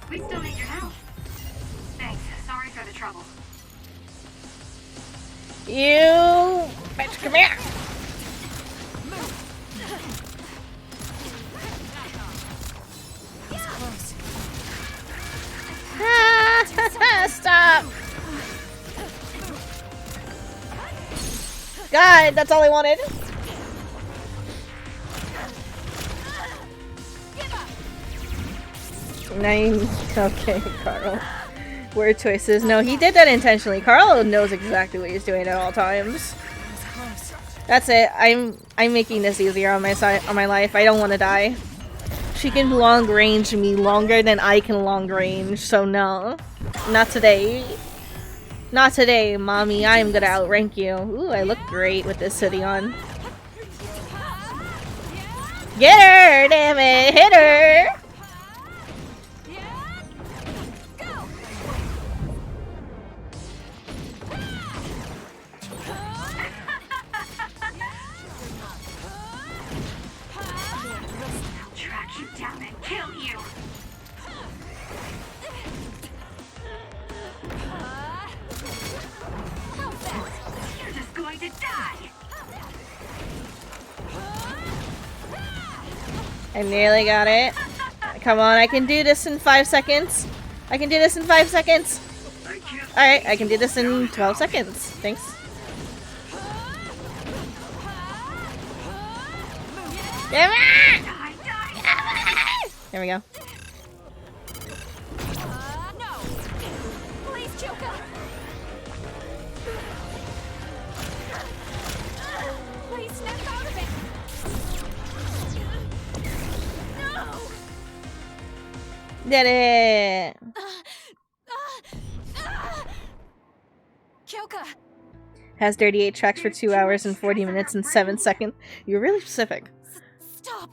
We still need your help. Thanks. Sorry for the trouble. You bitch, come here. Stop. God, that's all I wanted. Nine. Okay, Carl. Word choices. No, he did that intentionally. Carl knows exactly what he's doing at all times. That's it. I'm making this easier on my side, on my life. I don't want to die. She can long range me longer than I can long range, so no. Not today. Not today, mommy. I'm gonna outrank you. Ooh, I look great with this hoodie on. Get her! Damn it! Hit her! I nearly got it. Come on, I can do this in 5 seconds. I can do this in 5 seconds. Alright, I can do this in 12 seconds. Thanks. Damn it! There we go. No! Please, Joker! Please snap out of it! Did it! Kyoka! Has 38 tracks for 2 hours and 40 minutes and 7 seconds. You're really specific. Stop!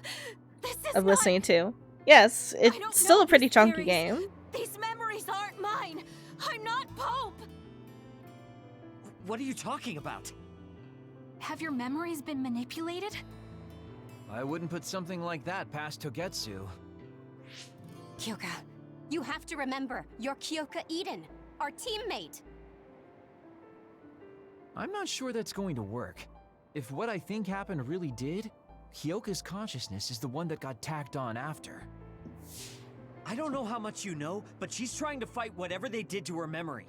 This is of listening to. Yes, it's still a pretty chunky game. These memories aren't mine! I'm not Pope! What are you talking about? Have your memories been manipulated? I wouldn't put something like that past Togetsu. Kyoka, you have to remember, you're Kyoka Eden, our teammate! I'm not sure that's going to work. If what I think happened really did, Kyoka's consciousness is the one that got tacked on after. I don't know how much you know, but she's trying to fight whatever they did to her memory.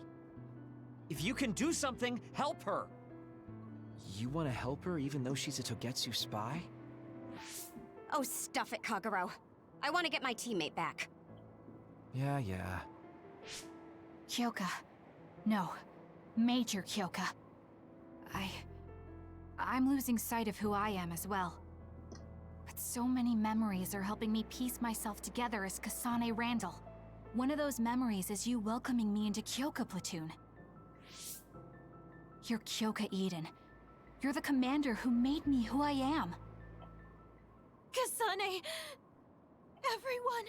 If you can do something, help her! You want to help her even though she's a Togetsu spy? Oh, stuff it, Kagero. I want to get my teammate back. Yeah. Kyoka. No. Major Kyoka. I'm losing sight of who I am as well. But so many memories are helping me piece myself together as Kasane Randall. One of those memories is you welcoming me into Kyoka Platoon. You're Kyoka Eden. You're the commander who made me who I am. Kasane... Everyone...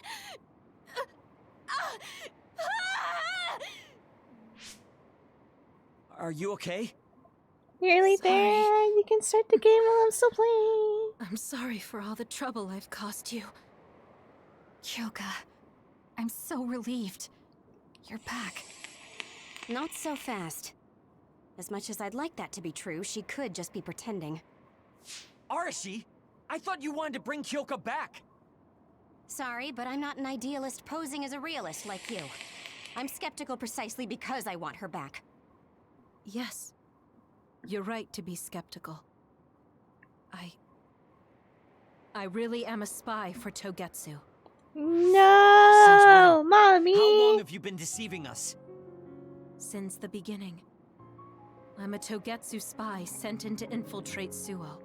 Are you okay? Nearly there. You can start the game while I'm still playing. I'm sorry for all the trouble I've caused you. Kyoka, I'm so relieved. You're back. Not so fast. As much as I'd like that to be true, she could just be pretending. Arashi! I thought you wanted to bring Kyoka back! Sorry, but I'm not an idealist posing as a realist like you. I'm skeptical precisely because I want her back. Yes. You're right to be skeptical. I really am a spy for Togetsu. No, mommy! How long have you been deceiving us? Since the beginning. I'm a Togetsu spy sent in to infiltrate Suo.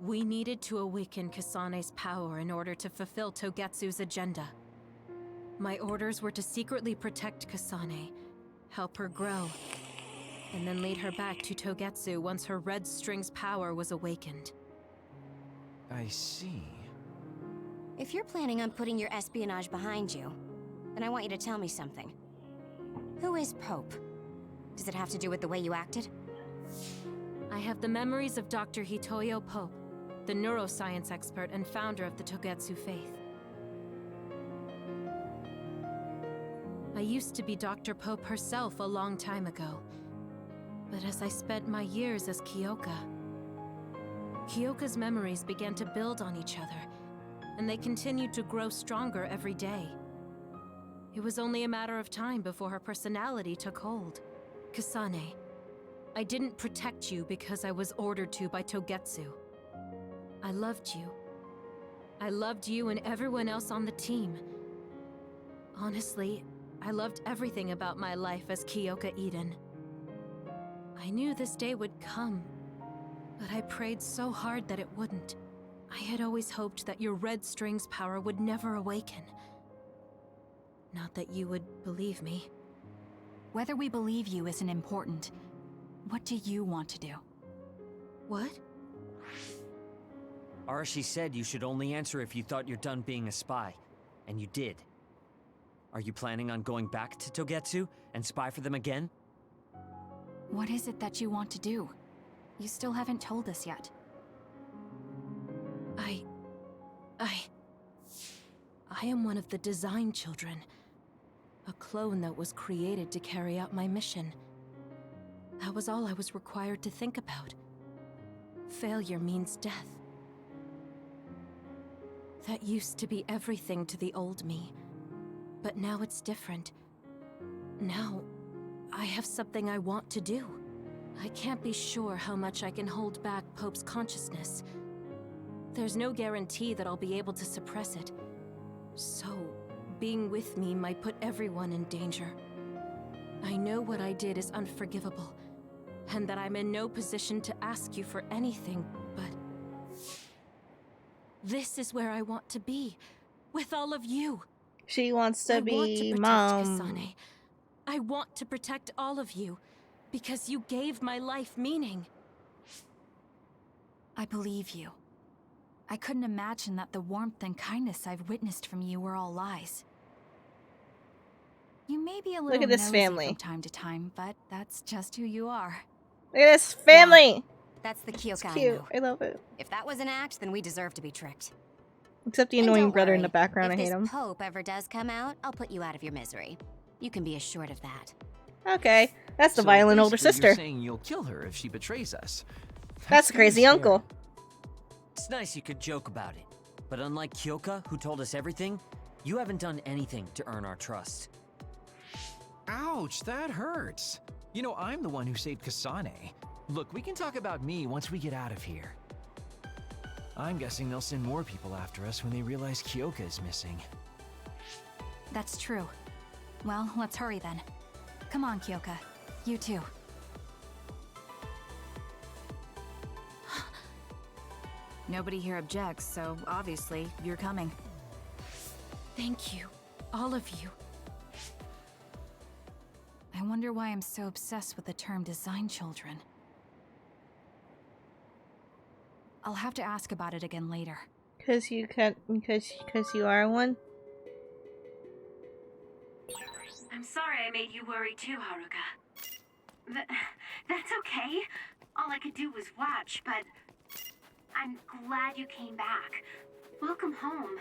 We needed to awaken Kasane's power in order to fulfill Togetsu's agenda. My orders were to secretly protect Kasane, help her grow, and then lead her back to Togetsu once her Red String's power was awakened. I see. If you're planning on putting your espionage behind you, then I want you to tell me something. Who is Pope? Does it have to do with the way you acted? I have the memories of Dr. Hitoyo Pope, the neuroscience expert and founder of the Togetsu faith. I used to be Dr. Pope herself a long time ago. But as I spent my years as Kyoka's memories began to build on each other, and they continued to grow stronger every day. It was only a matter of time before her personality took hold. Kasane, I didn't protect you because I was ordered to by Togetsu. I loved you. I loved you and everyone else on the team. Honestly, I loved everything about my life as Kyoka Eden. I knew this day would come, but I prayed so hard that it wouldn't. I had always hoped that your Red String's power would never awaken. Not that you would believe me. Whether we believe you isn't important. What do you want to do? What? Arashi said you should only answer if you thought you're done being a spy. And you did. Are you planning on going back to Togetsu and spy for them again? What is it that you want to do? You still haven't told us yet. I am one of the design children. A clone that was created to carry out my mission. That was all I was required to think about. Failure means death. That used to be everything to the old me. But now it's different. Now, I have something I want to do. I can't be sure how much I can hold back Pope's consciousness. There's no guarantee that I'll be able to suppress it. So, being with me might put everyone in danger. I know what I did is unforgivable, and that I'm in no position to ask you for anything, but... this is where I want to be, with all of you. She wants to I be want to protect mom. Kasane. I want to protect all of you, because you gave my life meaning. I believe you. I couldn't imagine that the warmth and kindness I've witnessed from you were all lies. You may be a little Look at this nosy family. from time to time, but that's just who you are. Look at this family. That's the It's Kyoka I cute. know. I love it. If that was an act, then we deserve to be tricked. Except the And annoying don't brother in worry, the background. I if hate this him. Pope ever does come out, I'll put you out of your misery. You can be assured of that. Okay, that's the So violent older basically, sister. You're saying you'll kill her if she betrays us. That's the kinda crazy scary. uncle. It's nice you could joke about it. But unlike Kyoka, who told us everything, you haven't done anything to earn our trust. Ouch, that hurts. You know, I'm the one who saved Kasane. Look, we can talk about me once we get out of here. I'm guessing they'll send more people after us when they realize Kyoka is missing. That's true. Well, let's hurry then. Come on, Kyoka. You too. Nobody here objects, so obviously you're coming. Thank you, all of you. I wonder why I'm so obsessed with the term design children. I'll have to ask about it again later. Because you can, because you are one. I'm sorry I made you worry too, Haruka. That's okay. All I could do was watch, but I'm glad you came back. Welcome home.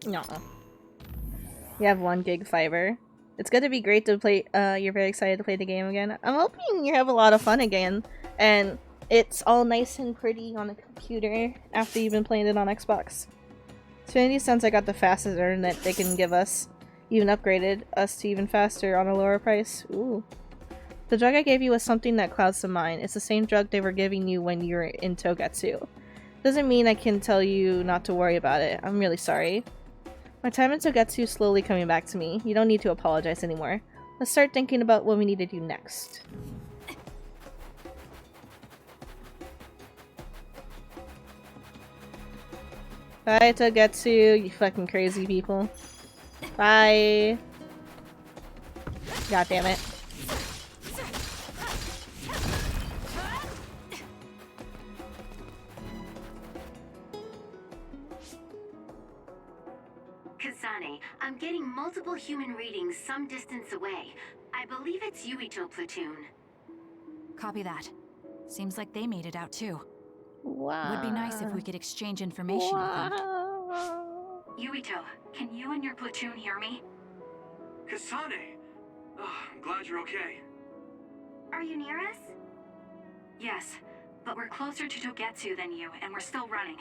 No. You have 1 gig fiber. It's gonna be great to play. You're very excited to play the game again. I'm hoping you have a lot of fun again, and it's all nice and pretty on a computer after you've been playing it on Xbox. Xfinity, since I got the fastest internet they can give us, even upgraded us to even faster on a lower price. Ooh. The drug I gave you was something that clouds the mind. It's the same drug they were giving you when you were in Togetsu. Doesn't mean I can tell you not to worry about it. I'm really sorry. My time in Togetsu is slowly coming back to me. You don't need to apologize anymore. Let's start thinking about what we need to do next. Bye, Togetsu, you fucking crazy people. Bye. God damn it. Kasane, I'm getting multiple human readings some distance away. I believe it's Yuito platoon. Copy that. Seems like they made it out too. Wow. Would be nice if we could exchange information with them. Wow. Yuito, can you and your platoon hear me? Kasane! Oh, I'm glad you're okay. Are you near us? Yes, but we're closer to Togetsu than you, and we're still running.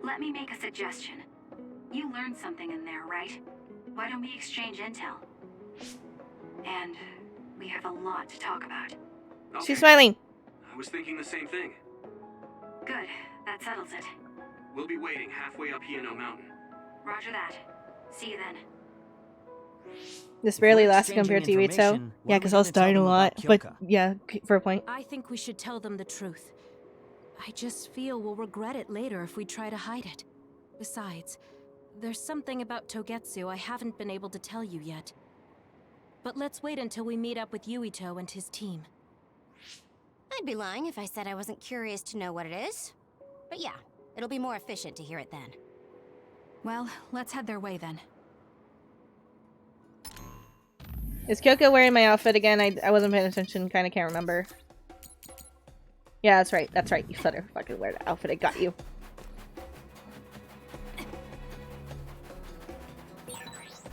Let me make a suggestion. You learned something in there, right? Why don't we exchange intel? And we have a lot to talk about. Okay. She's smiling. I was thinking the same thing. Good, that settles it. We'll be waiting halfway up Hieno Mountain. Roger that. See you then. This barely We're lasted compared to exchanging Yuito. information. What Yeah, are we because I was gonna tell dying a them lot. about But Kyoka? yeah, for a point. I think we should tell them the truth. I just feel we'll regret it later if we try to hide it. Besides, there's something about Togetsu I haven't been able to tell you yet. But let's wait until we meet up with Yuito and his team. I'd be lying if I said I wasn't curious to know what it is. But yeah, it'll be more efficient to hear it then. Well, let's head their way then. Is Kyoko wearing my outfit again? I wasn't paying attention, kind of can't remember. Yeah, that's right. That's right. You better fucking wear the outfit I got you.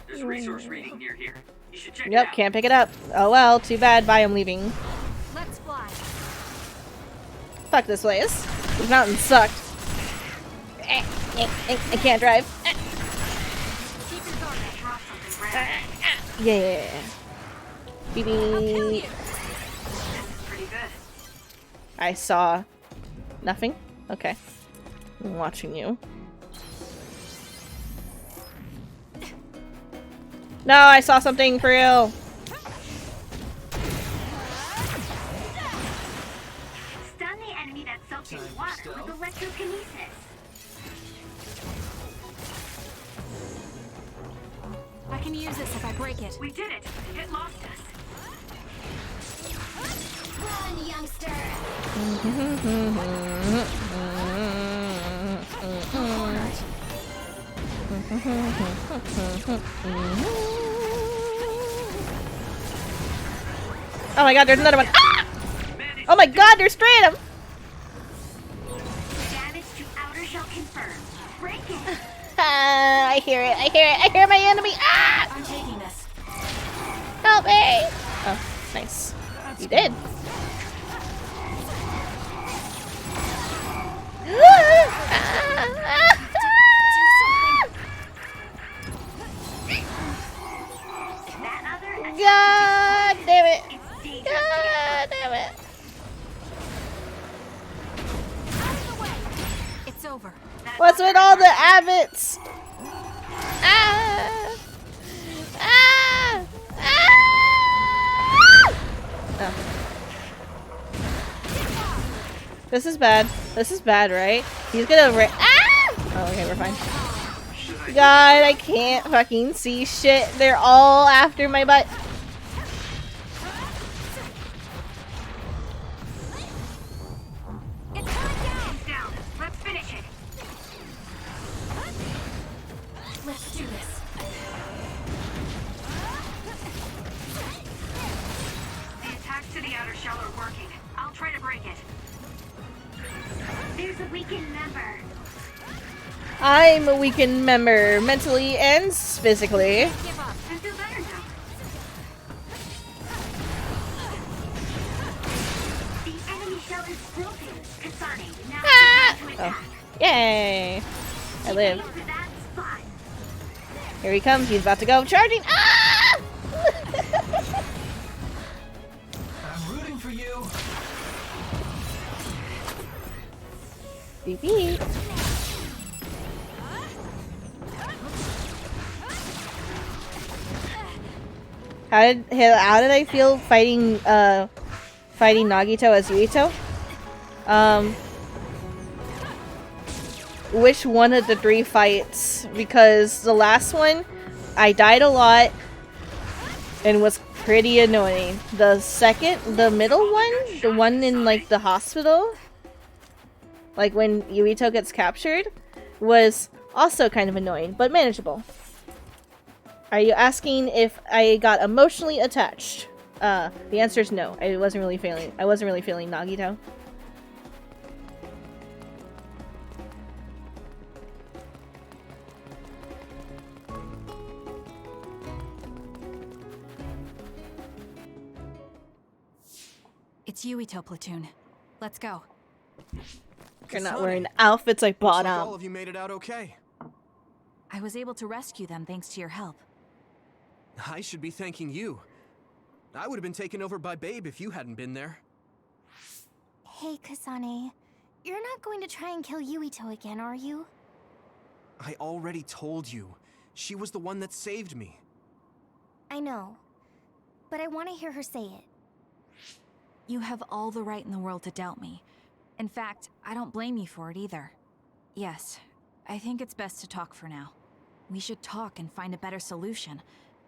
There's resource reading near here. You should check it Yep, out. can't pick it up. Oh well, too bad. Bye, I'm leaving. Let's fly. Fuck this place. These mountains suck. I can't drive. Keep your guard. I dropped something rare. Yeah. Beep beep. This is pretty good. I saw nothing. Okay. I'm watching you. No, I saw something for real. Stun the enemy that's soaked in water with electrokinesis. I can use this if I break it. We did it. It lost us. Run, youngster! Oh my god, there's another one. Ah! Oh my god, there's three of them. Damage to outer shell confirmed. Break it. I hear it. I hear it. I hear my enemy. Ah! I'm taking this. Help me. Oh, nice. You did. That other God damn it. it's dangerous. God damn it. It's over. What's with all the abbots? Ah! Ah! Ah! Oh. This is bad. This is bad, right? He's gonna ah! Oh, okay, we're fine. God, I can't fucking see shit. They're all after my butt. He's down. Let's finish it. Let's do this. The attacks to the outer shell are working. I'll try to break it. There's a weakened member. I'm a weakened member, mentally and physically. Give up. I feel better now. The enemy shell is broken. Kasane, now Ah! it's time to Oh, attack. yay! I live. Keep aiming for that spot. Here he comes. He's about to go charging. Ah! I'm rooting for you. Beep beep. How did I feel fighting fighting Nagito as Yuito? Which one of the three fights? Because the last one, I died a lot and was pretty annoying. The second, the middle one, the one in like the hospital, like when Yuito gets captured, was also kind of annoying, but manageable. Are you asking if I got emotionally attached? The answer is no. I wasn't really feeling Nagito. It's Yuito platoon. Let's go. You're not Kasane, wearing the outfits I bought looks like out. all of you made it out okay. I was able to rescue them thanks to your help. I should be thanking you. I would have been taken over by Babe if you hadn't been there. Hey, Kasane. You're not going to try and kill Yuito again, are you? I already told you. She was the one that saved me. I know. But I want to hear her say it. You have all the right in the world to doubt me. In fact, I don't blame you for it either. Yes, I think it's best to talk for now. We should talk and find a better solution,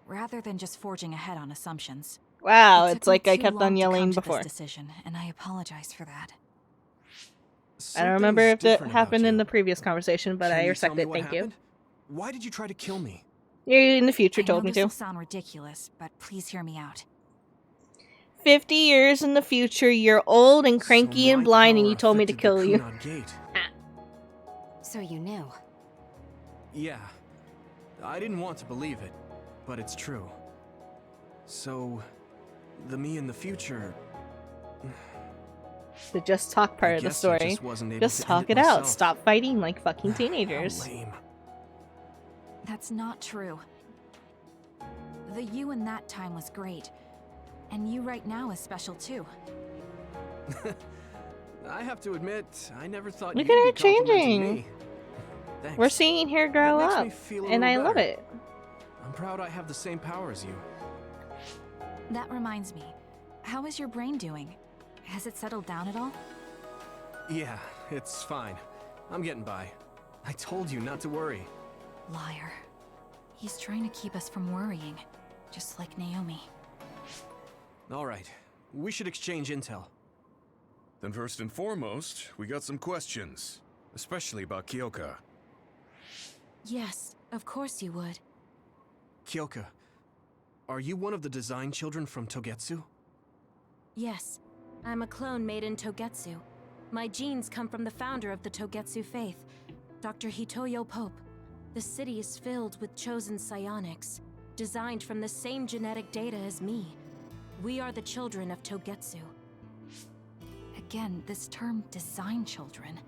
rather than just forging ahead on assumptions. Wow, It it's took me like I too kept long on to yelling come to before. this decision, and I apologize for that. I don't remember if Something's that different about happened in you. the previous conversation, but Can I you respect tell me it. what Thank you. happened? Why did you try to kill me? You in the future I told know me this will to. sound ridiculous, but please hear me out. 50 years in the future, you're old and cranky So and my blind, and power you told me to affected the kill you. Kunad Gate. So you knew. Yeah. I didn't want to believe it, but it's true. So, the me in the future... The just talk part I of the guess I story. just wasn't able Just to talk end it out. myself. Stop fighting like fucking How teenagers. lame. That's not true. The you in that time was great. And you right now is special too. I have to admit, I never thought Look you'd at her be complimenting changing. me. Thanks. We're seeing her grow That makes up, me feel a and I little love better. it. I'm proud I have the same power as you. That reminds me. How is your brain doing? Has it settled down at all? Yeah, it's fine. I'm getting by. I told you not to worry. Liar. He's trying to keep us from worrying. Just like Naomi. All right, we should exchange intel. Then first and foremost, we got some questions. Especially about Kyoka. Yes, of course you would. Kyoka, are you one of the design children from Togetsu? Yes, I'm a clone made in Togetsu. My genes come from the founder of the Togetsu faith, Dr. Hitoyo Pope. The city is filled with chosen psionics, designed from the same genetic data as me. We are the children of Togetsu. Again, this term design children.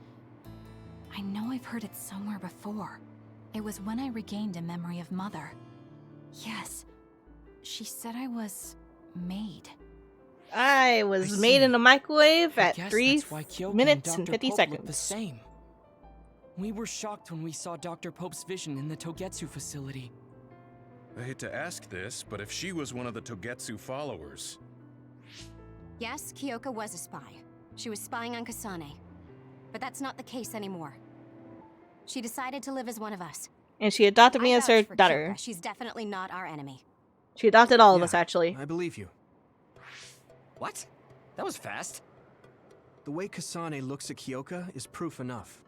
I know I've heard it somewhere before. It was when I regained a memory of Mother. Yes, she said I was made. I was I made see. in a microwave I at guess 3 that's why Kyoka minutes and and Dr. 50 Pope seconds. look the same. We were shocked when we saw Dr. Pope's vision in the Togetsu facility. I hate to ask this, but if she was one of the Togetsu followers, Yes, Kyoka was a spy. She was spying on Kasane. But that's not the case anymore. She decided to live as one of us. And she adopted me I as her vouch for daughter. Kyoka. She's definitely not our enemy. She adopted all of Yeah, us, actually. I believe you. What? That was fast. The way Kasane looks at Kyoka is proof enough.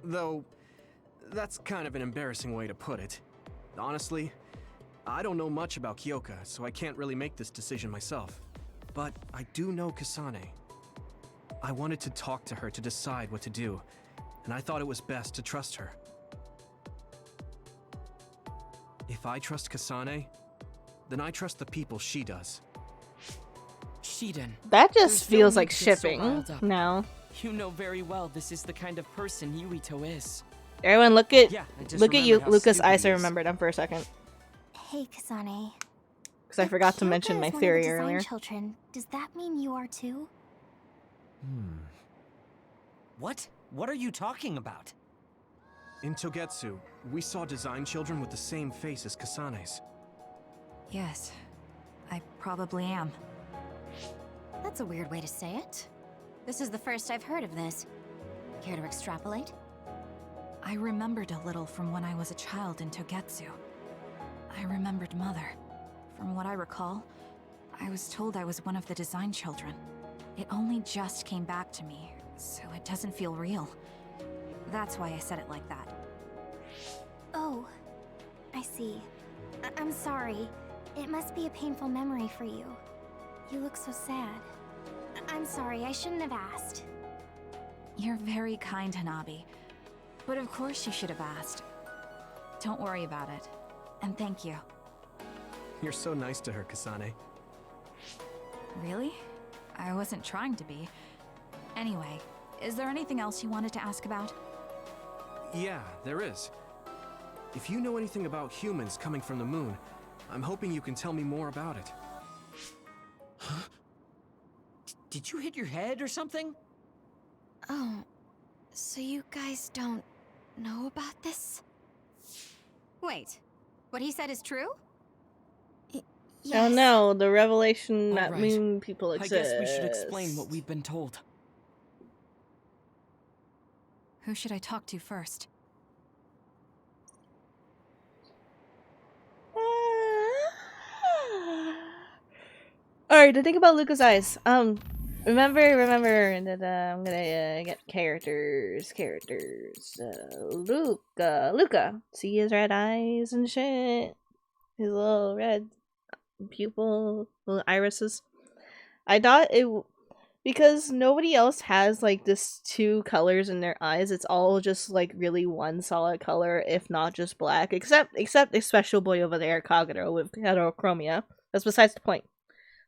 Though, that's kind of an embarrassing way to put it. Honestly, I don't know much about Kyoka, so I can't really make this decision myself. But I do know Kasane. I wanted to talk to her to decide what to do, and I thought it was best to trust her. If I trust Kasane, then I trust the people she does. Shiden. That There's just no feels need like to get so shipping riled up. now. You know very well this is the kind of person Yuito is. Everyone, look at Yeah, I just look at you, remembered how Lucas. stupid I he still is. remembered him for a second Hey, Kasane. because I forgot to mention my theory earlier. Children, does that mean you are too? What? What are you talking about? In Togetsu, we saw design children with the same face as Kasane's. Yes, I probably am. That's a weird way to say it. This is the first I've heard of this. Care to extrapolate? I remembered a little from when I was a child in Togetsu. I remembered Mother. From what I recall, I was told I was one of the design children. It only just came back to me, so it doesn't feel real. That's why I said it like that. Oh, I see. I'm sorry. It must be a painful memory for you. You look so sad. I'm sorry, I shouldn't have asked. You're very kind, Hanabi. But of course you should have asked. Don't worry about it. And thank you. You're so nice to her, Kasane. Really? I wasn't trying to be. Anyway, is there anything else you wanted to ask about? Yeah, there is. If you know anything about humans coming from the moon, I'm hoping you can tell me more about it. Huh? Did you hit your head or something? Oh, so you guys don't know about this? Wait, what he said is true? Yes. Oh no, the revelation that Alright. moon people exist. I guess we should explain what we've been told. Who should I talk to first? Alright, the thing about Luca's eyes. Remember that I'm gonna get characters. Luca. See his red eyes and shit. His little red pupil, little irises. I thought because nobody else has like this two colors in their eyes. It's all just like really one solid color, if not just black. Except the special boy over there, Kagero, with heterochromia. That's besides the point.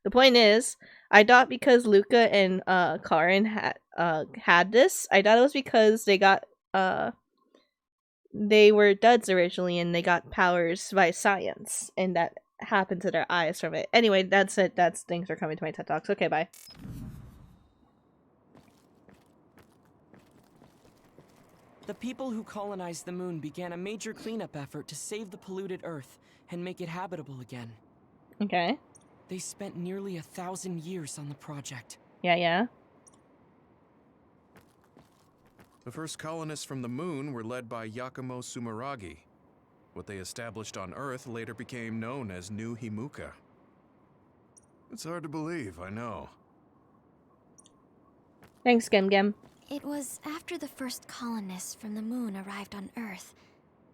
The point is, I thought because Luca and Karin had this, I thought it was because they got they were duds originally and they got powers by science, and that happened to their eyes from it. Anyway, that's it. That's things are coming to my TED Talks. Okay, bye. The people who colonized the moon began a major cleanup effort to save the polluted Earth and make it habitable again. Okay. They spent nearly 1,000 years on the project. Yeah. The first colonists from the moon were led by Yakumo Sumeragi. What they established on Earth later became known as New Himuka. It's hard to believe, I know. Thanks, Gem. It was after the first colonists from the moon arrived on Earth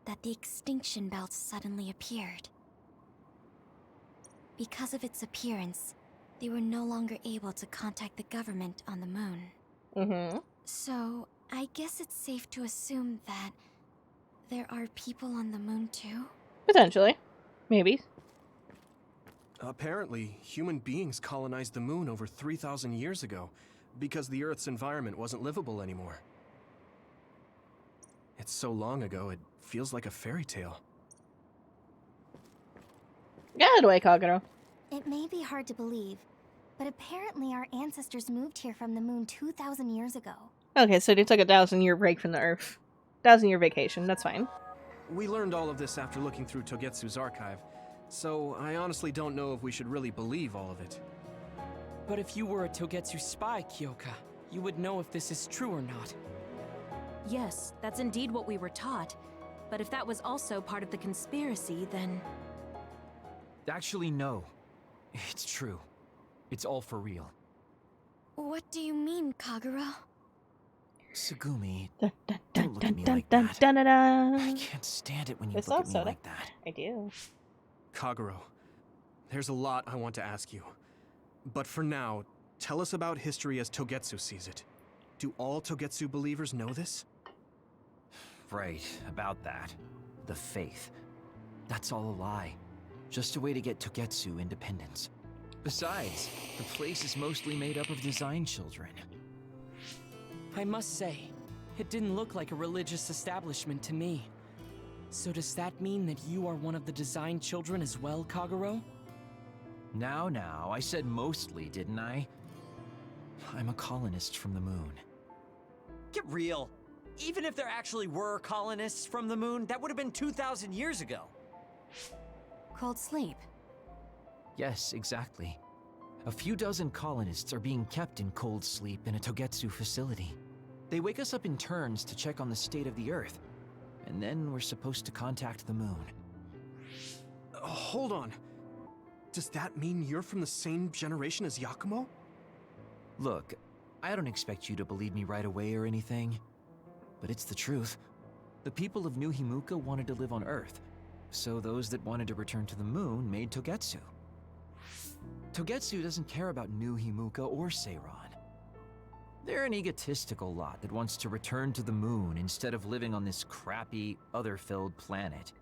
that the extinction belt suddenly appeared. Because of its appearance, they were no longer able to contact the government on the moon. Mm-hmm. So, I guess it's safe to assume that there are people on the moon too? Potentially. Maybe. Apparently, human beings colonized the moon over 3,000 years ago because the Earth's environment wasn't livable anymore. It's so long ago, it feels like a fairy tale. Get out of the way, Kagero. It may be hard to believe, but apparently our ancestors moved here from the moon 2,000 years ago. Okay, so they took a 1,000-year break from the Earth. 1,000-year vacation, that's fine. We learned all of this after looking through Togetsu's archive, so I honestly don't know if we should really believe all of it. But if you were a Togetsu spy, Kyoka, you would know if this is true or not. Yes, that's indeed what we were taught. But if that was also part of the conspiracy, then... Actually, no. It's true. It's all for real. What do you mean, Kagero? Sugumi, don't look at me like that. I can't stand it when you look at me like that. I do. Kagero, there's a lot I want to ask you. But for now, tell us about history as Togetsu sees it. Do all Togetsu believers know this? Right, about that. The faith. That's all a lie. Just a way to get Togetsu independence. Besides, the place is mostly made up of design children. I must say, it didn't look like a religious establishment to me. So does that mean that you are one of the design children as well, Kagero? Now, I said mostly, didn't I? I'm a colonist from the moon. Get real. Even if there actually were colonists from the moon, that would have been 2,000 years ago. Cold sleep. Yes, exactly. A few dozen colonists are being kept in cold sleep in a Togetsu facility. They wake us up in turns to check on the state of the Earth, and then we're supposed to contact the moon. Hold on. Does that mean you're from the same generation as Yakumo? Look, I don't expect you to believe me right away or anything, but it's the truth. The people of New Himuka wanted to live on Earth, so those that wanted to return to the moon made Togetsu. Togetsu doesn't care about New Himuka or Seiran. They're an egotistical lot that wants to return to the moon instead of living on this crappy, other-filled planet.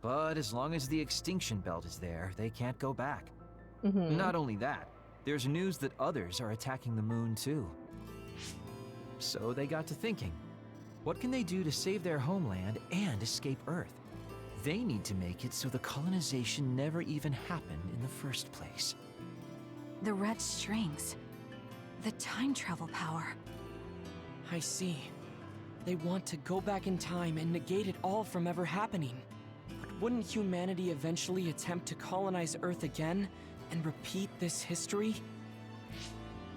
But as long as the extinction belt is there, they can't go back. Not only that, there's news that others are attacking the moon too. So they got to thinking, what can they do to save their homeland and escape Earth? They need to make it so the colonization never even happened in the first place. The red strings. The time travel power. I see. They want to go back in time and negate it all from ever happening. But wouldn't humanity eventually attempt to colonize Earth again and repeat this history?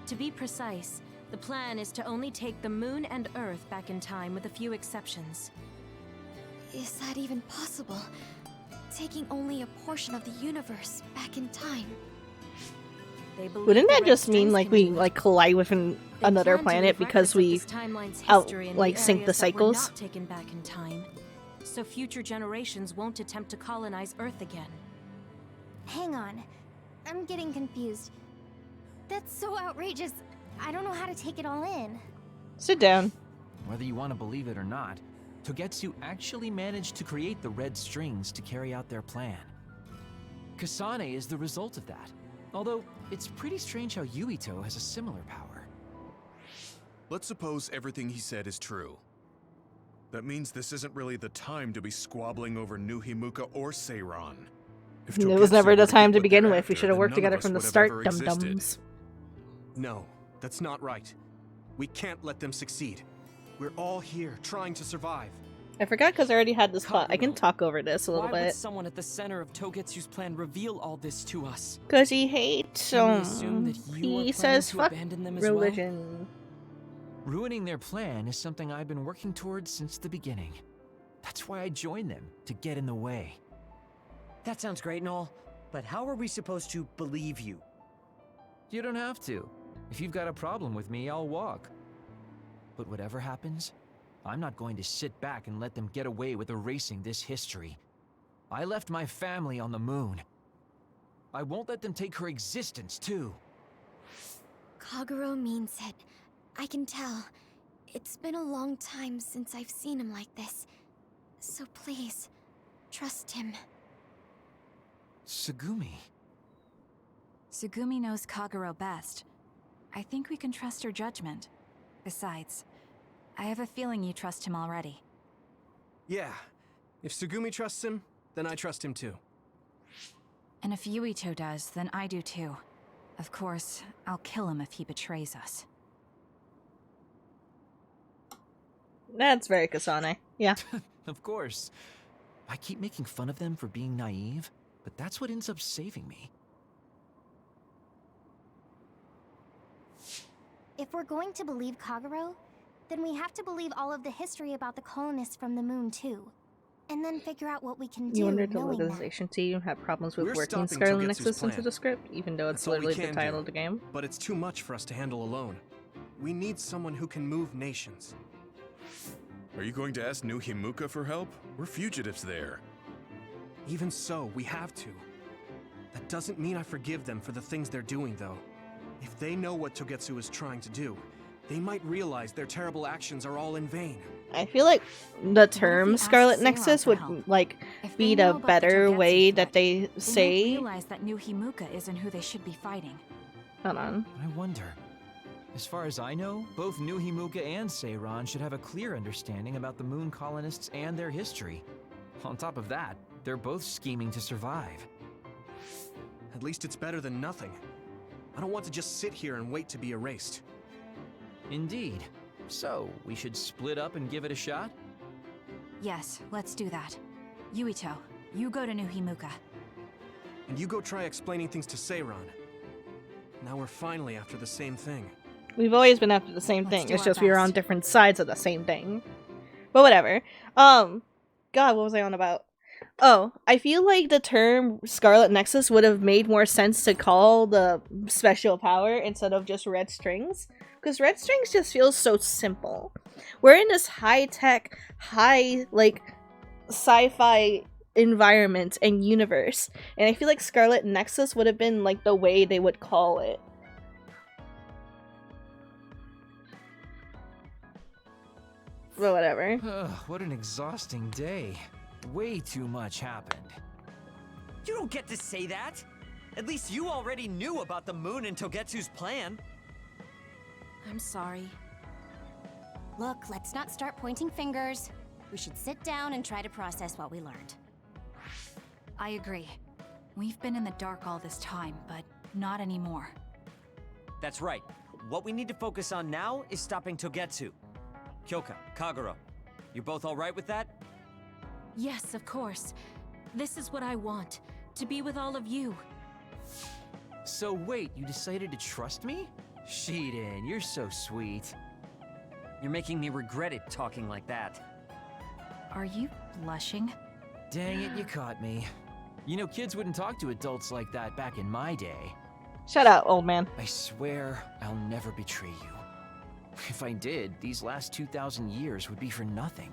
To be precise, the plan is to only take the moon and Earth back in time with a few exceptions. Is that even possible? Taking only a portion of the universe back in time. They believe Wouldn't the that red just mean strings like can we do it. like collide with They another plan to planet leave because records of we this timeline's out history in like the sync the areas that were cycles? not taken back in time, so future generations won't attempt to colonize Earth again. Hang on. I'm getting confused. That's so outrageous. I don't know how to take it all in. Sit down. Whether you want to believe it or not, Togetsu actually managed to create the red strings to carry out their plan. Kasane is the result of that, although it's pretty strange how Yuito has a similar power. Let's suppose everything he said is true. That means this isn't really the time to be squabbling over New Himuka or Seiran. If It was Togetsu never were the to time get to what begin they're with. We after, should have then worked none together of from the us would have start, ever dum existed. dums. No, that's not right. We can't let them succeed. We're all here trying to survive. I forgot because I already had this plot. I can talk over this a little Why would bit. someone at the center of Togetsu's plan reveal all this to us? Because he hates Can we assume them. that you are He planning says to fuck abandon them as well? religion. Ruining their plan is something I've been working towards since the beginning. That's why I joined them, to get in the way. That sounds great and all, but how are we supposed to believe you? You don't have to. If you've got a problem with me, I'll walk. But whatever happens, I'm not going to sit back and let them get away with erasing this history. I left my family on the moon. I won't let them take her existence, too. Kagero means it. I can tell. It's been a long time since I've seen him like this. So please, trust him. Tsugumi. Tsugumi knows Kagero best. I think we can trust her judgment. Besides, I have a feeling you trust him already. Yeah. If Tsugumi trusts him, then I trust him too. And if Yuito does, then I do too. Of course, I'll kill him if he betrays us. That's very Kasane. Yeah. Of course. I keep making fun of them for being naive, but that's what ends up saving me. If we're going to believe Kagero, then we have to believe all of the history about the colonists from the moon too. And then figure out what we can do You wonder if the knowing that. localization team have problems with We're working stopping Scarlet Togetsu's Nexus into plan. the script, even though it's That's all we literally the can title do. of the game. But it's too much for us to handle alone. We need someone who can move nations. Are you going to ask New Himuka for help? We're fugitives there. Even so, we have to. That doesn't mean I forgive them for the things they're doing, though. If they know what Togetsu is trying to do, they might realize their terrible actions are all in vain. I feel like the term ask Scarlet Seiran Nexus for would help? like If be they know the about the better Togetsu way threat, that they They might say. realize that New Himuka isn't who they should be fighting. Hold on. I wonder. As far as I know, both New Himuka and Seiran should have a clear understanding about the moon colonists and their history. On top of that, they're both scheming to survive. At least it's better than nothing. I don't want to just sit here and wait to be erased. Indeed. So, we should split up and give it a shot? Yes, let's do that. Yuito, you go to New Himuka. And you go try explaining things to Seiran. Now we're finally after the same thing. We've always been after the same Let's thing. do It's our just we were on best. different sides of the same thing. But whatever. God, what was I on about? Oh, I feel like the term Scarlet Nexus would have made more sense to call the special power instead of just red strings. Because red strings just feels so simple. We're in this high-tech, like, sci-fi environment and universe. And I feel like Scarlet Nexus would have been, like, the way they would call it. But whatever. Ugh, what an exhausting day. Way too much happened. You don't get to say that! At least you already knew about the moon and Togetsu's plan. I'm sorry. Look, let's not start pointing fingers. We should sit down and try to process what we learned. I agree. We've been in the dark all this time, but not anymore. That's right. What we need to focus on now is stopping Togetsu. Kyoka, Kagero, you both alright with that? Yes, of course. This is what I want. To be with all of you. So wait, you decided to trust me? Shiden, you're so sweet. You're making me regret it talking like that. Are you blushing? Dang it, you caught me. You know, kids wouldn't talk to adults like that back in my day. Shut up, old man. I swear I'll never betray you. If I did, these last 2,000 years would be for nothing.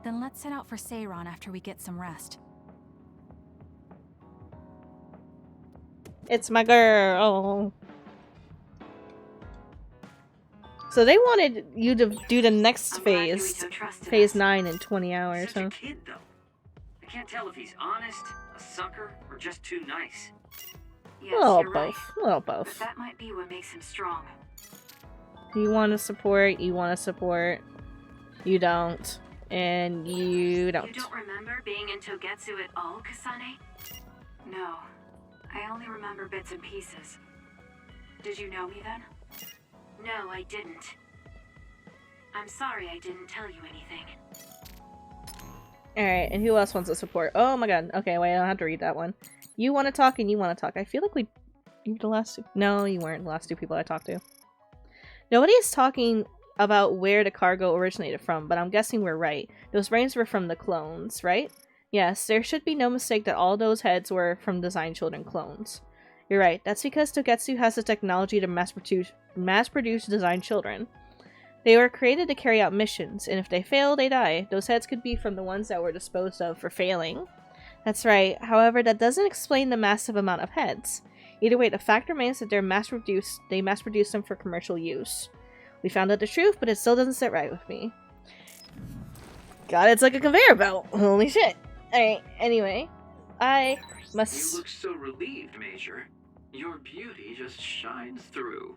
Then let's set out for Seiron after we get some rest. It's my girl. So they wanted you to do the next phase, phase 9 in 20 hours, Such huh? a kid, though. I can't tell if he's honest, a sucker, or just too nice. Yes, A little you're right. both. A little But both. that might be what makes him strong. You want to support, you want to support. You don't. And you don't. You don't remember being in Togetsu at all, Kasane? No. I only remember bits and pieces. Did you know me then? No, I didn't. I'm sorry I didn't tell you anything. Alright, and who else wants to support? Oh my god. Okay, wait, I don't have to read that one. You want to talk and you want to talk. I feel like you were the last two. No, you weren't the last two people I talked to. Nobody is talking about where the cargo originated from, but I'm guessing we're right. Those brains were from the clones, right? Yes, there should be no mistake that all those heads were from Design Children clones. You're right. That's because Togetsu has the technology to mass-produce Design Children. They were created to carry out missions, and if they fail, they die. Those heads could be from the ones that were disposed of for failing. That's right. However, that doesn't explain the massive amount of heads. Either way, the fact remains that they mass-produced them for commercial use. We found out the truth, but it still doesn't sit right with me. God, it's like a conveyor belt. Holy shit. Alright, anyway. I must... You look so relieved, Major. Your beauty just shines through.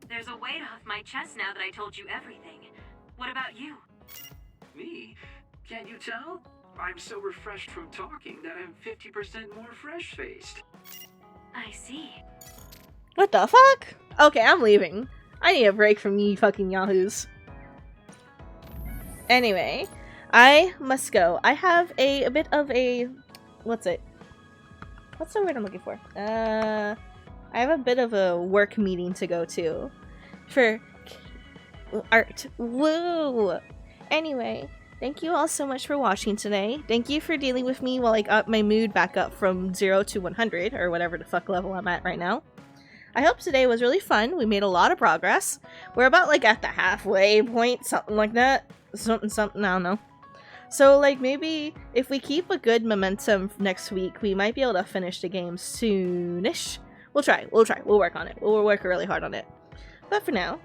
There's a weight off my chest now that I told you everything. What about you? Me? Can't you tell? I'm so refreshed from talking that I'm 50% more fresh-faced. I see. What the fuck? Okay, I'm leaving. I need a break from you fucking yahoos. Anyway, I must go. I have a bit of a... What's it? What's the word I'm looking for? I have a bit of a work meeting to go to. For art. Woo! Anyway, thank you all so much for watching today. Thank you for dealing with me while I got my mood back up from 0 to 100, or whatever the fuck level I'm at right now. I hope today was really fun. We made a lot of progress. We're about like at the halfway point, something like that. Something, I don't know. So like maybe if we keep a good momentum next week, we might be able to finish the game soonish. We'll try. We'll work on it. We'll work really hard on it. But for now,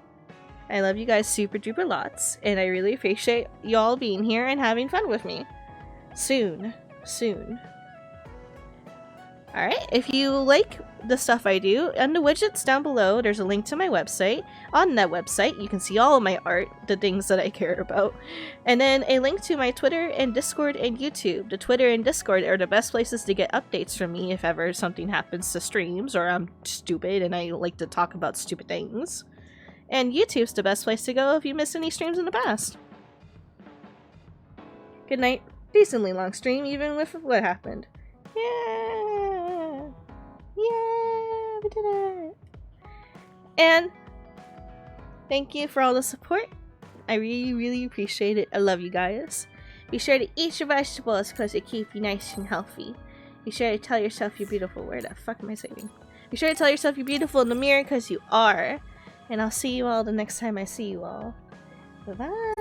I love you guys super duper lots, and I really appreciate y'all being here and having fun with me. Soon. Alright, if you like the stuff I do, on the widgets down below, there's a link to my website. On that website, you can see all of my art, the things that I care about. And then a link to my Twitter and Discord and YouTube. The Twitter and Discord are the best places to get updates from me if ever something happens to streams, or I'm stupid and I like to talk about stupid things. And YouTube's the best place to go if you missed any streams in the past. Good night. Decently long stream, even with what happened. Yeah, we did it. And thank you for all the support. I really appreciate it. I love you guys. Be sure to eat your vegetables because they keep you nice and healthy. Be sure to tell yourself you're beautiful. Where the fuck am I saving? Be sure to tell yourself you're beautiful in the mirror because you are. And I'll see you all the next time I see you all. Bye-bye.